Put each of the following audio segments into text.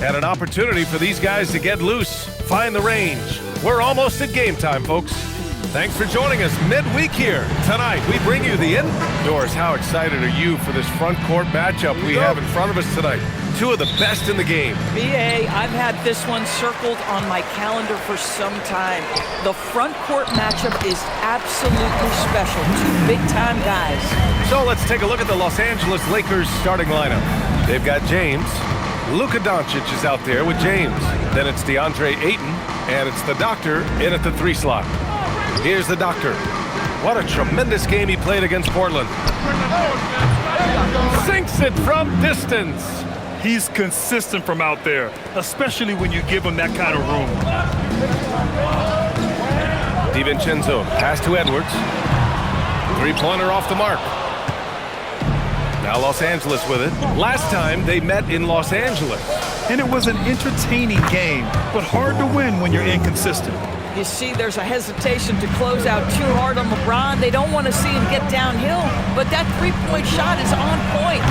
And an opportunity for these guys to get loose, find the range. We're almost at game time, folks. Thanks for joining us midweek here. Tonight, we bring you the indoors. How excited are you for this front court matchup we have in front of us tonight? Two of the best in the game. BA, I've had this one circled on my calendar for some time. The front court matchup is absolutely special. Two big-time guys. So let's take a look at the Los Angeles Lakers starting lineup. They've got James. Luka Doncic is out there with James. Then it's DeAndre Ayton, and it's the Doctor in at the 3 slot. Here's the Doctor. What a tremendous game he played against Portland. Sinks it from distance. He's consistent from out there, especially when you give him that kind of room. DiVincenzo, pass to Edwards. Three-pointer off the mark. Now Los Angeles with it. Last time they met in Los Angeles. And it was an entertaining game, but hard to win when you're inconsistent. You see, there's a hesitation to close out too hard on LeBron. They don't want to see him get downhill, but that three-point shot is on point.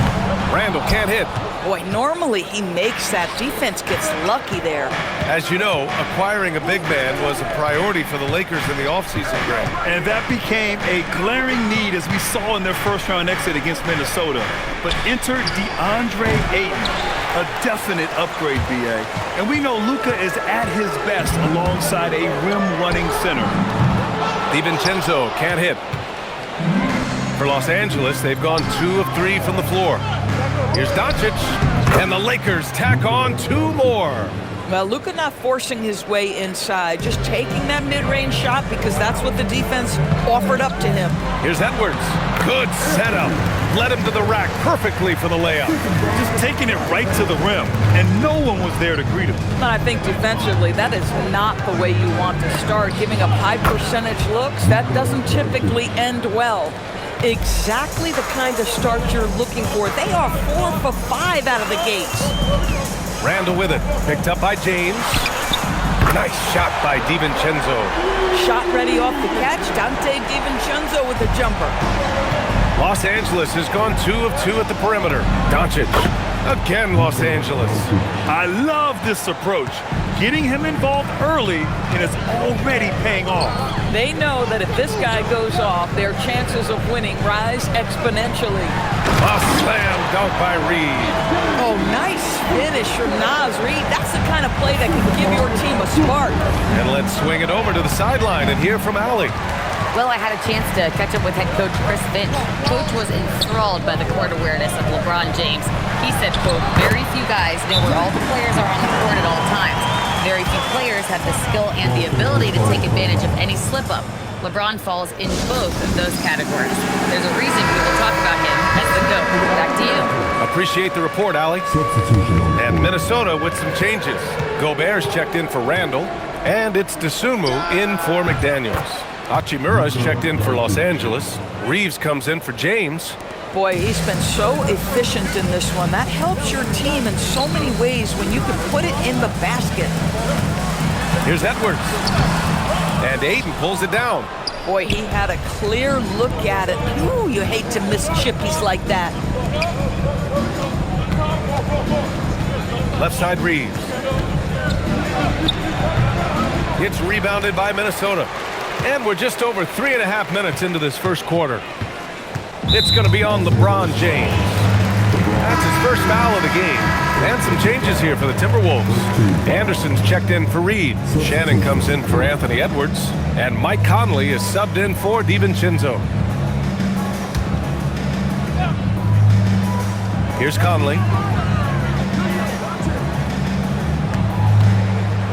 Randall can't hit. Boy, normally he makes that. Defense gets lucky there. As you know, acquiring a big man was a priority for the Lakers in the offseason, Greg. And that became a glaring need as we saw in their first-round exit against Minnesota. But enter DeAndre Ayton, a definite upgrade, BA. And we know Luka is at his best alongside a rim-running center. DiVincenzo can't hit. For Los Angeles, they've gone 2 of 3 from the floor. Here's Doncic, and the Lakers tack on 2 more. Well, Luka not forcing his way inside, just taking that mid-range shot because that's what the defense offered up to him. Here's Edwards. Good setup. Led him to the rack perfectly for the layup. Just taking it right to the rim, and no one was there to greet him. And I think defensively, that is not the way you want to start. Giving up high percentage looks, that doesn't typically end well. Exactly the kind of start you're looking for. They are 4 for 5 out of the gates. Randall with it. Picked up by James. Nice shot by DiVincenzo. Shot ready off the catch. Dante DiVincenzo with the jumper. Los Angeles has gone 2 of 2 at the perimeter. Doncic. Again, Los Angeles. I love this approach. Getting him involved early, and it's already paying off. They know that if this guy goes off, their chances of winning rise exponentially. A slam dunk by Reed. Oh, nice finish from Naz Reid. That's the kind of play that can give your team a spark. And let's swing it over to the sideline and hear from Allie. Well, I had a chance to catch up with head coach Chris Finch. Coach was enthralled by the court awareness of LeBron James. He said, quote, very few guys know where all the players are on the court at all times. Very few players have the skill and the ability to take advantage of any slip-up. LeBron falls in both of those categories. There's a reason people talk about him as the GOAT. Back to you. Appreciate the report, Allie. And Minnesota with some changes. Gobert's checked in for Randall, and it's Dosunmu in for McDaniels. Hachimura's checked in for Los Angeles. Reeves comes in for James. Boy, he's been so efficient in this one. That helps your team in so many ways when you can put it in the basket. Here's Edwards. And Ayton pulls it down. Boy, he had a clear look at it. Ooh, you hate to miss chippies like that. Left side Reeves. It's rebounded by Minnesota. And we're just over 3.5 minutes into this first quarter. It's going to be on LeBron James. That's his first foul of the game. And some changes here for the Timberwolves. Anderson's checked in for Reed. Shannon comes in for Anthony Edwards. And Mike Conley is subbed in for DiVincenzo. Here's Conley.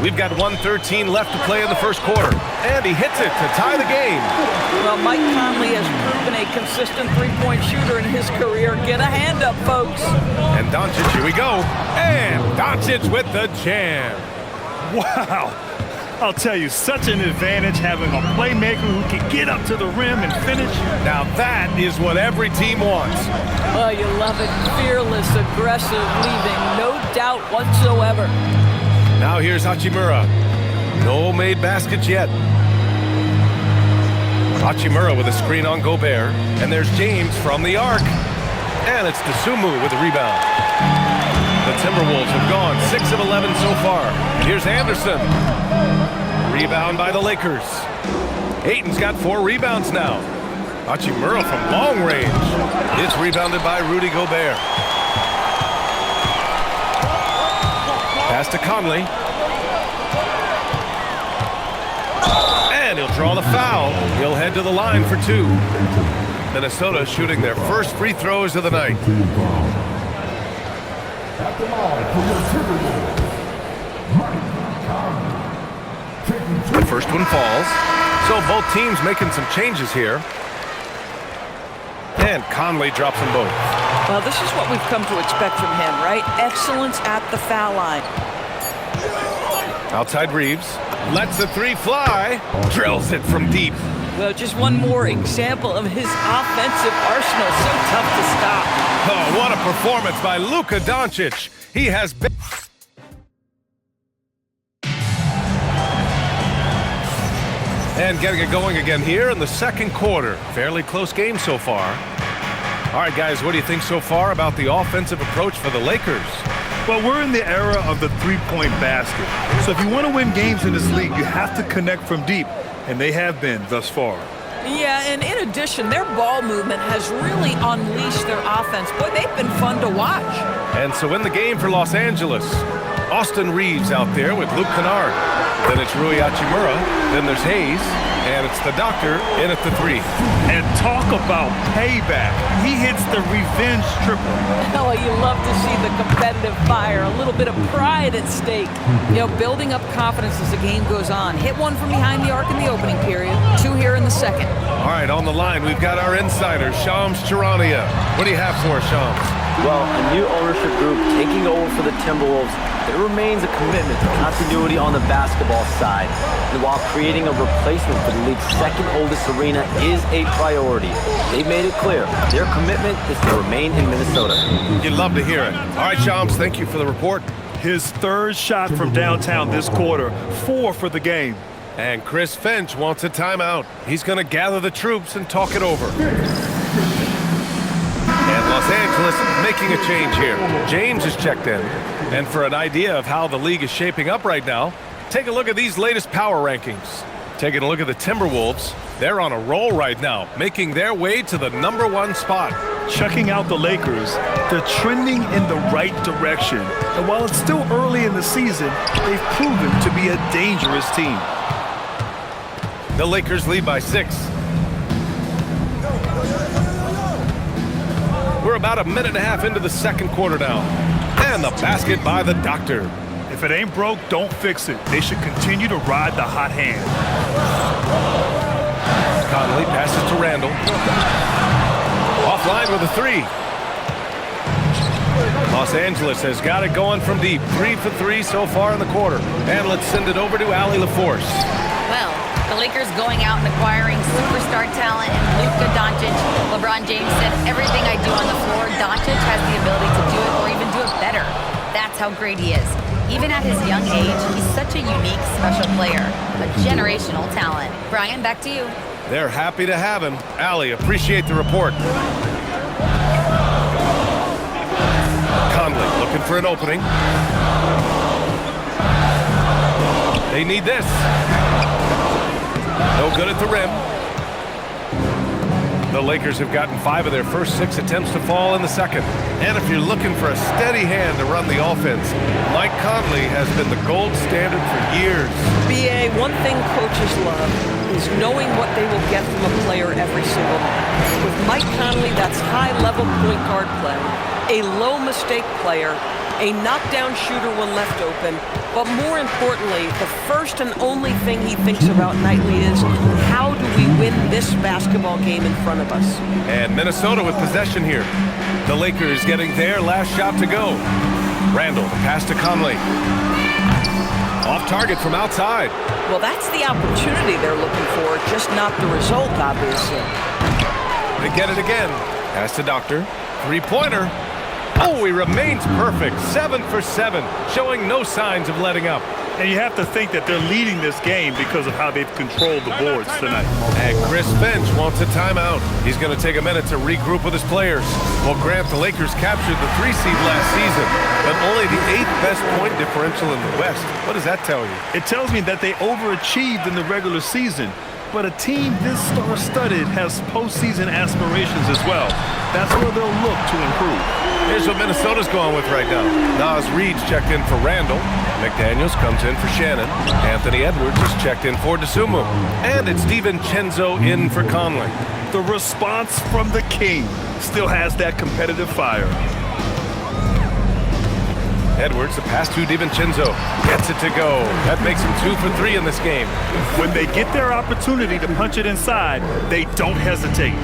We've got 1:13 left to play in the first quarter. And he hits it to tie the game. Well, Mike Conley has proven a consistent three-point shooter in his career. Get a hand up, folks. And Doncic, here we go. And Doncic with the jam. Wow. I'll tell you, such an advantage having a playmaker who can get up to the rim and finish. Now that is what every team wants. Oh, you love it. Fearless, aggressive, leaving no doubt whatsoever. Now here's Hachimura. No made baskets yet. Hachimura with a screen on Gobert. And there's James from the arc. And it's Dosunmu with the rebound. The Timberwolves have gone 6 of 11 so far. Here's Anderson. Rebound by the Lakers. Ayton's got 4 rebounds now. Hachimura from long range. It's rebounded by Rudy Gobert. Pass to Conley. And he'll draw the foul. He'll head to the line for 2. Minnesota shooting their first free throws of the night. The first one falls. So both teams making some changes here. And Conley drops them both. Well, this is what we've come to expect from him, right? Excellence at the foul line. Outside Reeves. Lets the 3 fly. Drills it from deep. Well, just one more example of his offensive arsenal. So tough to stop. Oh, what a performance by Luka Doncic. He has been... And getting it going again here in the second quarter. Fairly close game so far. All right, guys, what do you think so far about the offensive approach for the Lakers? Well, we're in the era of the three-point basket. So if you want to win games in this league, you have to connect from deep, and they have been thus far. Yeah, and in addition, their ball movement has really unleashed their offense. Boy, they've been fun to watch. And so in the game for Los Angeles, Austin Reeves out there with Luke Kennard. Then it's Rui Hachimura. Then there's Hayes. And it's the doctor in at the 3. And talk about payback. He hits the revenge triple. Oh, you love to see the competitive fire, a little bit of pride at stake. You know, building up confidence as the game goes on. Hit one from behind the arc in the opening period, 2 here in the second. All right, on the line, we've got our insider, Shams Charania. What do you have for us, Shams? Well, a new ownership group taking over for the Timberwolves. There remains a commitment to continuity on the basketball side. And while creating a replacement for the league's second oldest arena is a priority, they've made it clear their commitment is to remain in Minnesota. You'd love to hear it. All right, Shams, thank you for the report. His 3rd shot from downtown this quarter, 4 for the game. And Chris Finch wants a timeout. He's going to gather the troops and talk it over. And Los Angeles making a change here. James is checked in. And for an idea of how the league is shaping up right now, take a look at these latest power rankings. Taking a look at the Timberwolves, they're on a roll right now, making their way to the #1 spot. Checking out the Lakers, they're trending in the right direction. And while it's still early in the season, they've proven to be a dangerous team. The Lakers lead by 6. We're about a minute and a half into the second quarter now. And the basket by the doctor. If it ain't broke, don't fix it. They should continue to ride the hot hand. Conley passes to Randall. Offline with a 3. Los Angeles has got it going from deep. 3 for 3 so far in the quarter. And let's send it over to Allie LaForce. Well, the Lakers going out and acquiring superstar talent and Luka Doncic. LeBron James said, everything I do on the floor, Doncic has the ability to do it or even do it better. That's how great he is. Even at his young age, he's such a unique, special player. A generational talent. Brian, back to you. They're happy to have him. Allie, appreciate the report. Conley looking for an opening. They need this. No good at the rim. The Lakers have gotten 5 of their first 6 attempts to fall in the second. And if you're looking for a steady hand to run the offense, Mike Conley has been the gold standard for years. BA, one thing coaches love is knowing what they will get from a player every single night. With Mike Conley, that's high-level point guard play, a low-mistake player, a knockdown shooter when left open, but more importantly, the first and only thing he thinks about nightly is, how do we win this basketball game in front of us? And Minnesota with possession here. The Lakers getting their last shot to go. Randall, the pass to Conley. Off target from outside. Well, that's the opportunity they're looking for, just not the result, obviously. They get it again. Pass to Doctor. 3-pointer. Oh, he remains perfect. 7 for 7, showing no signs of letting up. And you have to think that they're leading this game because of how they've controlled the boards tonight. And Chris Finch wants a timeout. He's going to take a minute to regroup with his players. Well, Grant, the Lakers captured the 3 seed last season, but only the 8th best point differential in the West. What does that tell you? It tells me that they overachieved in the regular season. But a team this star-studded has postseason aspirations as well. That's where they'll look to improve. Here's what Minnesota's going with right now. Nas Reed's checked in for Randall. McDaniels comes in for Shannon. Anthony Edwards is checked in for DeSumo. And it's DiVincenzo in for Conley. The response from the King still has that competitive fire. Edwards, the pass to DiVincenzo. Gets it to go. That makes him 2 for 3 in this game. When they get their opportunity to punch it inside, they don't hesitate.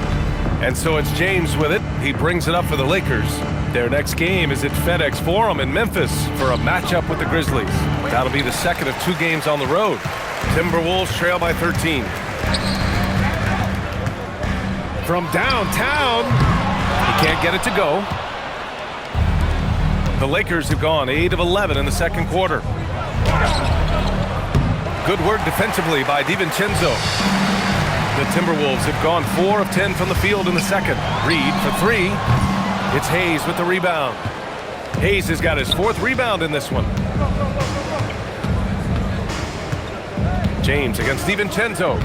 And so it's James with it. He brings it up for the Lakers. Their next game is at FedEx Forum in Memphis for a matchup with the Grizzlies. That'll be the second of 2 games on the road. Timberwolves trail by 13. From downtown, he can't get it to go. The Lakers have gone 8 of 11 in the second quarter. Good work defensively by DiVincenzo. The Timberwolves have gone 4 of 10 from the field in the second. Reed for 3. It's Hayes with the rebound. Hayes has got his 4th rebound in this one. James against DiVincenzo.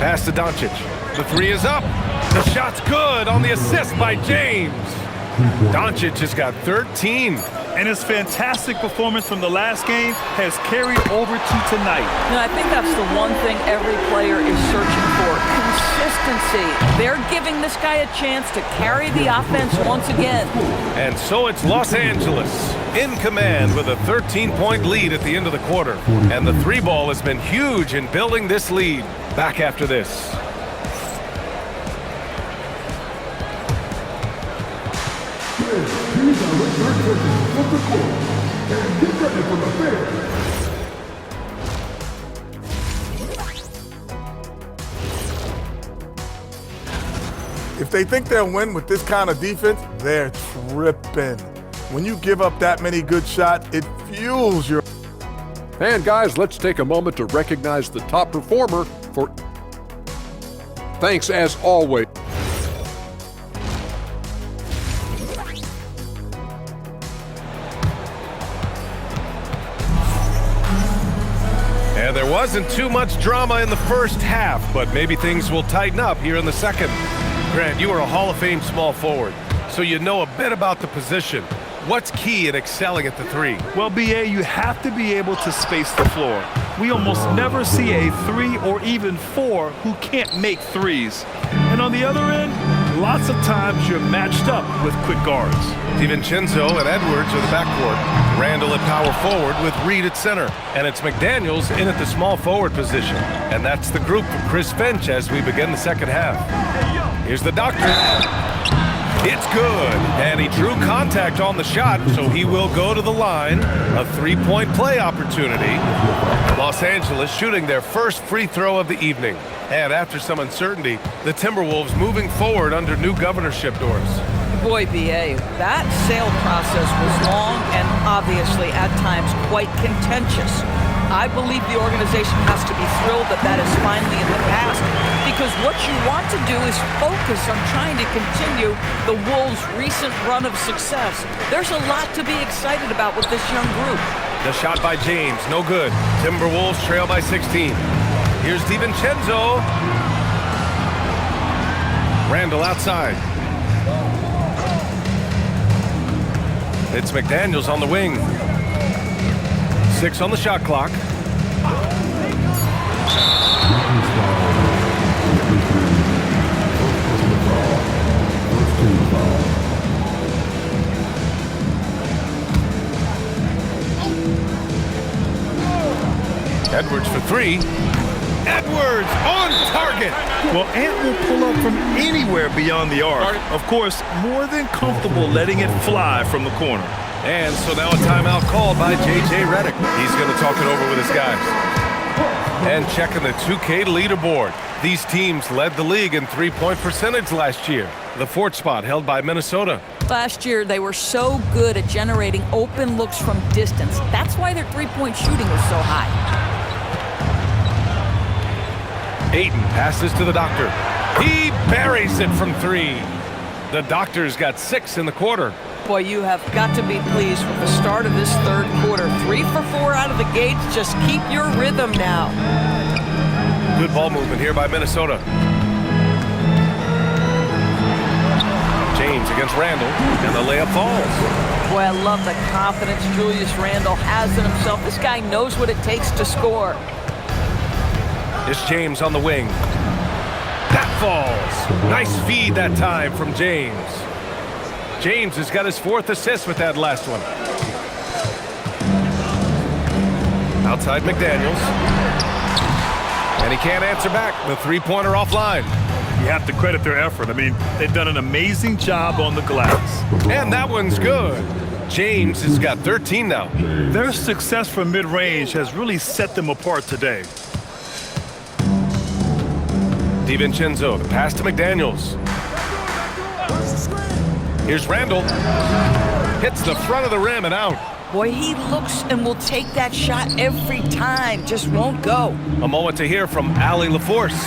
Pass to Doncic. The 3 is up. The shot's good on the assist by James. Doncic has got 13. And his fantastic performance from the last game has carried over to tonight. I think that's the one thing every player is searching for. Consistency. They're giving this guy a chance to carry the offense once again. And so it's Los Angeles in command with a 13-point lead at the end of the quarter. And the 3-ball has been huge in building this lead. Back after this. If they think they'll win with this kind of defense, they're tripping. When you give up that many good shots, it fuels your... And guys, let's take a moment to recognize the top performer for... Thanks as always. And there wasn't too much drama in the first half, but maybe things will tighten up here in the second. Grant, you are a Hall of Fame small forward, so you know a bit about the position. What's key in excelling at the 3? Well, BA, you have to be able to space the floor. We almost never see a 3 or even 4 who can't make 3s. And on the other end, lots of times you're matched up with quick guards. DiVincenzo and Edwards are the backcourt. Randall at power forward with Reed at center. And it's McDaniels in at the small forward position. And that's the group for Chris Finch as we begin the second half. Here's the doctor. It's good. And he drew contact on the shot, so he will go to the line. A 3-point play opportunity. Los Angeles shooting their first free throw of the evening. And after some uncertainty, the Timberwolves moving forward under new governorship doors. Boy, BA, that sale process was long and obviously at times quite contentious. I believe the organization has to be thrilled that that is finally in the past, because what you want to do is focus on trying to continue the Wolves' recent run of success. There's a lot to be excited about with this young group. The shot by James, no good. Timberwolves trail by 16. Here's DiVincenzo. Randall outside. It's McDaniels on the wing. 6 on the shot clock. Edwards for 3. Edwards on target. Well, Ant will pull up from anywhere beyond the arc. Of course, more than comfortable letting it fly from the corner. And so now a timeout called by J.J. Redick. He's going to talk it over with his guys. And checking the 2K leaderboard. These teams led the league in 3-point percentage last year. The fourth spot held by Minnesota. Last year, they were so good at generating open looks from distance. That's why their three-point shooting was so high. Ayton passes to the Doctor. He buries it from three. The Doctor's got 6 in the quarter. Boy, you have got to be pleased with the start of this third quarter. 3 for 4 out of the gates. Just keep your rhythm now. Good ball movement here by Minnesota. James against Randall, and the layup falls. Boy, I love the confidence Julius Randle has in himself. This guy knows what it takes to score. It's James on the wing. That falls. Nice feed that time from James. James has got his 4th assist with that last one. Outside McDaniels. And he can't answer back. The three-pointer offline. You have to credit their effort. I mean, they've done an amazing job on the glass. And that one's good. James has got 13 now. Their success from mid-range has really set them apart today. DiVincenzo, the pass to McDaniels. Here's Randall. Hits the front of the rim and out. Boy, he looks and will take that shot every time. Just won't go. A moment to hear from Allie LaForce.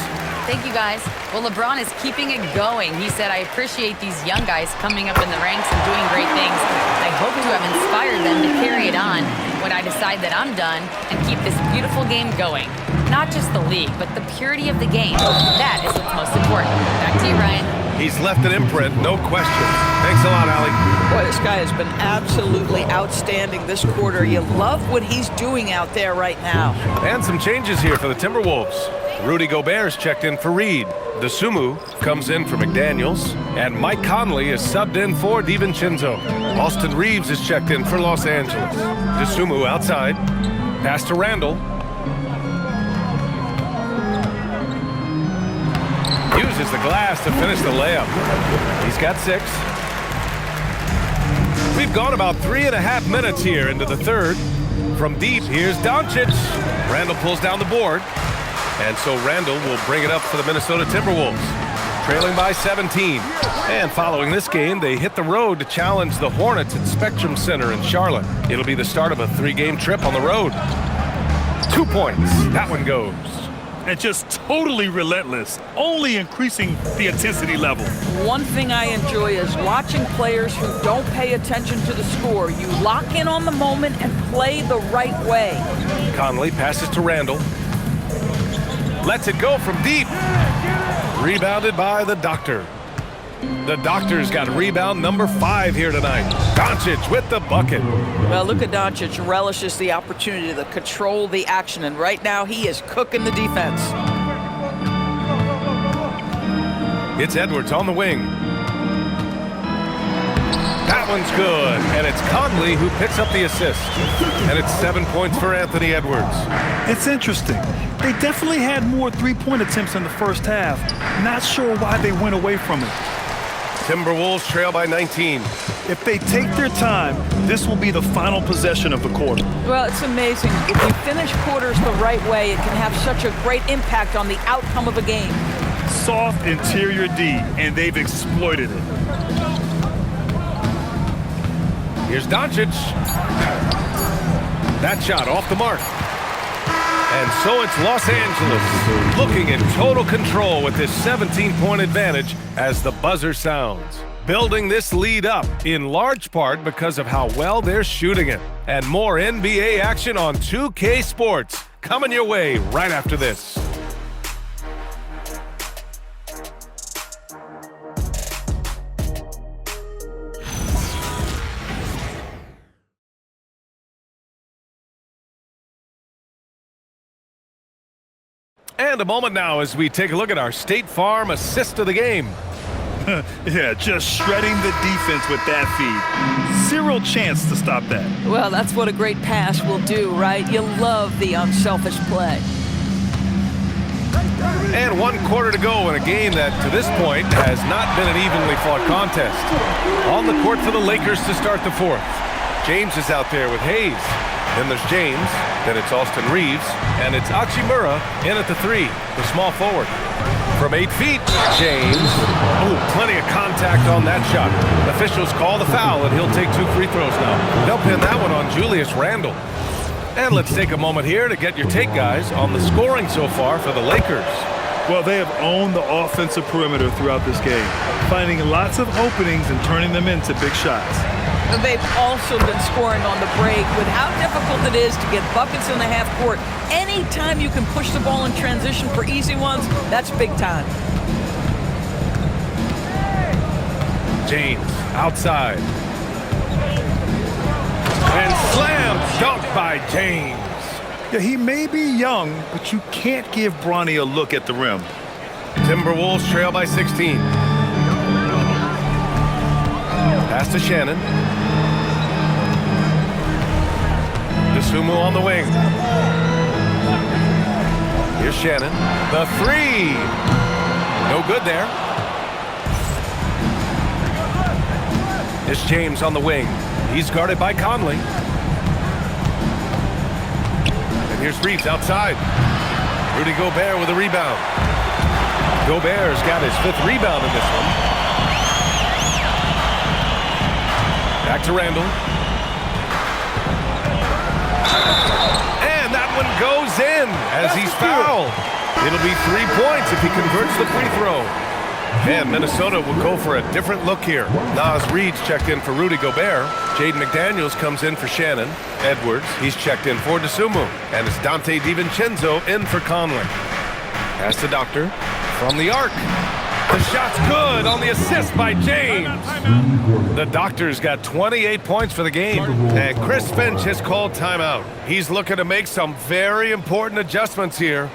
Thank you, guys. Well, LeBron is keeping it going. He said, I appreciate these young guys coming up in the ranks and doing great things. I hope to have inspired them to carry it on when I decide that I'm done and keep this beautiful game going. Not just the league, but the purity of the game. That is what's most important. Back to you, Ryan. He's left an imprint, no question. Thanks a lot, Allie. Boy, this guy has been absolutely outstanding this quarter. You love what he's doing out there right now. And some changes here for the Timberwolves. Rudy Gobert's checked in for Reed. DeSumo comes in for McDaniels. And Mike Conley is subbed in for DiVincenzo. Austin Reeves is checked in for Los Angeles. DeSumo outside. Pass to Randall. Uses the glass to finish the layup. He's got 6. We've gone about 3.5 minutes here into the third. From deep, here's Doncic. Randall pulls down the board. And so Randall will bring it up for the Minnesota Timberwolves. Trailing by 17. And following this game, they hit the road to challenge the Hornets at Spectrum Center in Charlotte. It'll be the start of a 3-game trip on the road. 2 points. That one goes. And just totally relentless, only increasing the intensity level. One thing I enjoy is watching players who don't pay attention to the score. You lock in on the moment and play the right way. Conley passes to Randall. Lets it go from deep. Rebounded by the Doctor. The Doctor's got rebound number 5 here tonight. Doncic with the bucket. Well, Luka Doncic relishes the opportunity to control the action, and right now he is cooking the defense. It's Edwards on the wing. That one's good, and it's Conley who picks up the assist. And it's 7 points for Anthony Edwards. It's interesting. They definitely had more three-point attempts in the first half. Not sure why they went away from it. Timberwolves trail by 19. If they take their time, this will be the final possession of the quarter. Well, it's amazing. If you finish quarters the right way, it can have such a great impact on the outcome of a game. Soft interior D, and they've exploited it. Here's Doncic. That shot off the mark. And so it's Los Angeles looking in total control with this 17-point advantage as the buzzer sounds. Building this lead up in large part because of how well they're shooting it. And more NBA action on 2K Sports coming your way right after this. And a moment now as we take a look at our State Farm assist of the game. Yeah, just shredding the defense with that feed. Zero chance to stop that. Well, that's what a great pass will do, right? You love the unselfish play. And 1 quarter to go in a game that, to this point, has not been an evenly fought contest. On the court for the Lakers to start the fourth. James is out there with Hayes. Then there's James. Then it's Austin Reeves. And it's Hachimura in at the 3, the small forward. From 8 feet, James. Oh, plenty of contact on that shot. Officials call the foul, and he'll take 2 free throws now. They'll pin that one on Julius Randle. And let's take a moment here to get your take, guys, on the scoring so far for the Lakers. Well, they have owned the offensive perimeter throughout this game, finding lots of openings and turning them into big shots. They've also been scoring on the break. With how difficult it is to get buckets in the half court, anytime you can push the ball in transition for easy ones, that's big time. James outside. And slam dunk by James. Yeah, he may be young, but you can't give Bronny a look at the rim. Timberwolves trail by 16. Pass to Shannon. Dosunmu on the wing. Here's Shannon. The 3. No good there. It's James on the wing. He's guarded by Conley. And here's Reeves outside. Rudy Gobert with a rebound. Gobert's got his 5th rebound in this one. Back to Randle. And that one goes in as he's fouled. It'll be 3 points if he converts the free throw. And Minnesota will go for a different look here. Naz Reid's checked in for Rudy Gobert. Jaden McDaniels comes in for Shannon. Edwards, he's checked in for Dosunmu. And it's Dante DiVincenzo in for Conley. Pass to Doctor from the arc. The shot's good on the assist by James. The Doctor's got 28 points for the game. And Chris Finch has called timeout. He's looking to make some very important adjustments here.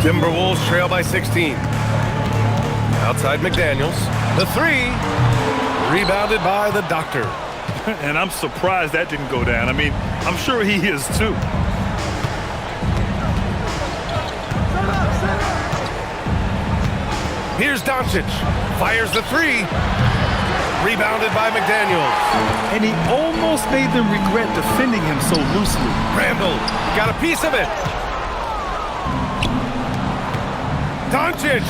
Timberwolves trail by 16. Outside McDaniels. The 3. Rebounded by the Doctor. And I'm surprised that didn't go down. I mean, I'm sure he is too. Here's Doncic. Fires the 3. Rebounded by McDaniels. And he almost made them regret defending him so loosely. Randle got a piece of it. Doncic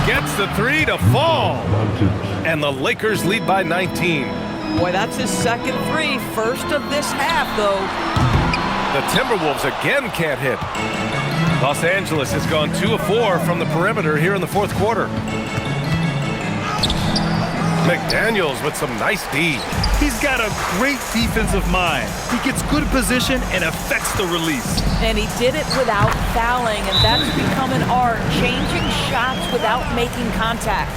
gets the 3 to fall. And the Lakers lead by 19. Boy, that's his 2nd 3. First of this half, though. The Timberwolves again can't hit. Los Angeles has gone 2 of 4 from the perimeter here in the 4th quarter. McDaniels with some nice D. He's got a great defensive mind. He gets good position and affects the release. And he did it without fouling, and that's become an art, changing shots without making contact.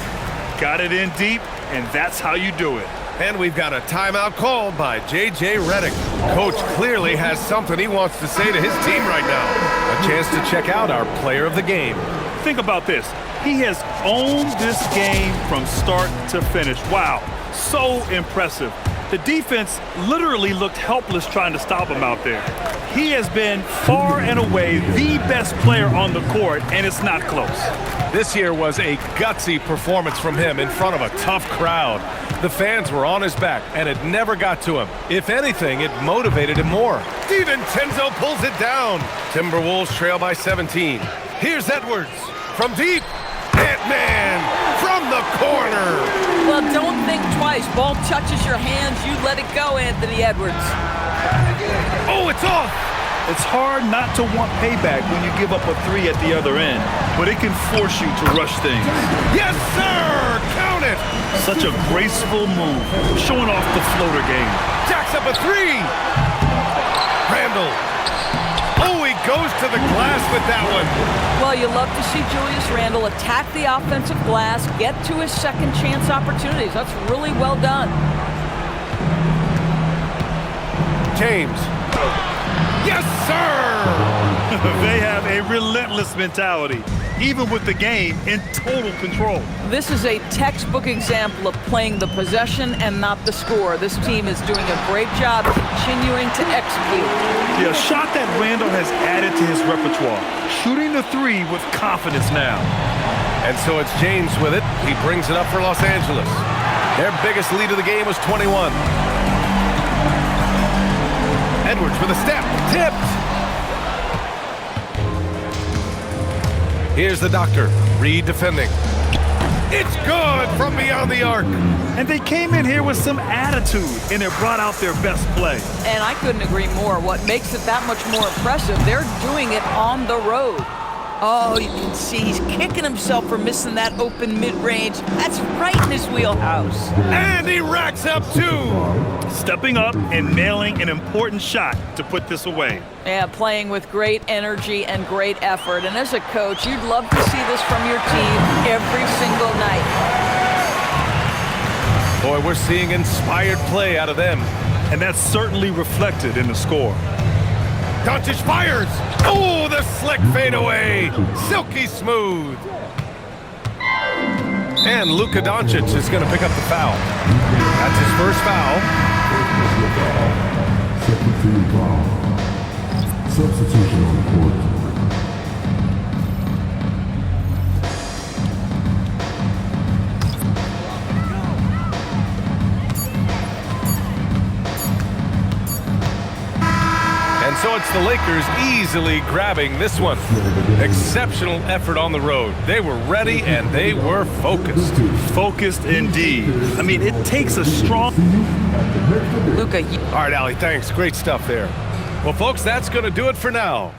Got it in deep, and that's how you do it. And we've got a timeout called by J.J. Redick. Coach clearly has something he wants to say to his team right now. A chance to check out our player of the game. Think about this. He has owned this game from start to finish. Wow, so impressive. The defense literally looked helpless trying to stop him out there. He has been far and away the best player on the court, and it's not close. This here was a gutsy performance from him in front of a tough crowd. The fans were on his back, and it never got to him. If anything, it motivated him more. DiVincenzo pulls it down. Timberwolves trail by 17. Here's Edwards from deep. Ant-Man from the corner. Well, don't think twice. Ball touches your hands, you let it go, Anthony Edwards. Oh, it's off. It's hard not to want payback when you give up a 3 at the other end, but it can force you to rush things. Yes, sir. Count it. Such a graceful move, showing off the floater game. Jacks up a 3. Randle. Oh, he goes to the glass with that one. Well, you love to see Julius Randle attack the offensive glass, get to his second chance opportunities. That's really well done. James. Yes, sir! They have a relentless mentality. even with the game in total control. This is a textbook example of playing the possession and not the score. This team is doing a great job continuing to execute. Yeah, a shot that Randall has added to his repertoire. Shooting the three with confidence now. And so it's James with it. He brings it up for Los Angeles. Their biggest lead of the game was 21. Edwards with a step. Tipped. Here's the doctor. Reed defending. It's good from beyond the arc. And they came in here with some attitude, and it brought out their best play. And I couldn't agree more. What makes it that much more impressive, they're doing it on the road. Oh, you can see he's kicking himself for missing that open mid-range. That's right in his wheelhouse. And he racks up two. Stepping up and nailing an important shot to put this away. Yeah, playing with great energy and great effort. And as a coach, you'd love to see this from your team every single night. Boy, we're seeing inspired play out of them. And that's certainly reflected in the score. Doncic fires. Oh, the slick fadeaway. Silky smooth. And Luka Doncic is going to pick up the foul. That's his first foul. Substitution on the court. And so it's the Lakers easily grabbing this one. Exceptional effort on the road. They were ready and they were focused. Focused indeed. I mean, it takes a strong... Luka, All right, Allie, thanks. Great stuff there. Well, folks, that's going to do it for now.